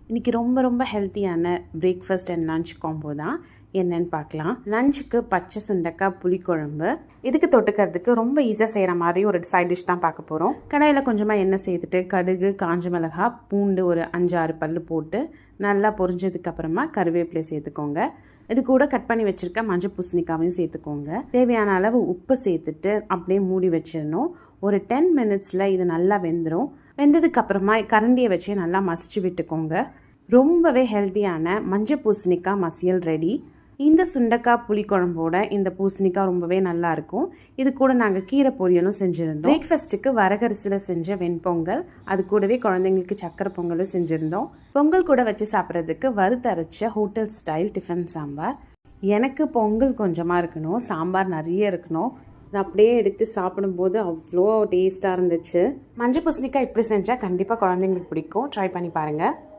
இன்றைக்கி ரொம்ப ரொம்ப ஹெல்த்தியான பிரேக்ஃபாஸ்ட் அண்ட் லன்ச் காம்போ தான். என்னன்னு பார்க்கலாம். லஞ்சுக்கு பச்சை சுண்டக்காய் புளிக்குழம்பு. இதுக்கு தொட்டுக்கிறதுக்கு ரொம்ப ஈஸியாக செய்கிற மாதிரி ஒரு சைட் டிஷ் தான் பார்க்க போகிறோம். கடாயில் கொஞ்சமாக எண்ணெய் சேர்த்துட்டு கடுகு, காஞ்ச மிளகாய், பூண்டு ஒரு 5-6 பல் போட்டு நல்லா பொரிஞ்சதுக்கப்புறமா கருவேப்பிலை சேர்த்துக்கோங்க. இது கூட கட் பண்ணி வச்சுருக்க மஞ்சள் பூசணிக்காவையும் சேர்த்துக்கோங்க. தேவையான அளவு உப்பு சேர்த்துட்டு அப்படியே மூடி வச்சிடணும். ஒரு 10 மினிட்ஸில் இது நல்லா வெந்துடும். வெந்ததுக்கப்புறமா கரண்டியை வச்சு நல்லா மசிச்சு விட்டுக்கோங்க. ரொம்பவே ஹெல்த்தியான மஞ்சள் பூசணிக்காய் மசியல் ரெடி. இந்த சுண்டக்காய் புளிக்குழம்போட இந்த பூசணிக்காய் ரொம்பவே நல்லாயிருக்கும். இது கூட நாங்கள் கீரை பொரியலும் செஞ்சுருந்தோம். பிரேக்ஃபாஸ்ட்டுக்கு வரகரிசியில் செஞ்ச வெண்பொங்கல், அது கூடவே குழந்தைங்களுக்கு சக்கரை பொங்கலும் செஞ்சுருந்தோம். பொங்கல் கூட வச்சு சாப்பிட்றதுக்கு வறுத்தரைச்ச ஹோட்டல் ஸ்டைல் டிஃபன் சாம்பார். எனக்கு பொங்கல் கொஞ்சமாக இருக்கணும், சாம்பார் நிறைய இருக்கணும். அதை அப்படியே எடுத்து சாப்பிடும்போது அவ்வளோ டேஸ்ட்டாக இருந்துச்சு. மஞ்சள் பூசணிக்காய் இப்படி செஞ்சால் கண்டிப்பாக குழந்தைங்களுக்கு பிடிக்கும். ட்ரை பண்ணி பாருங்கள்.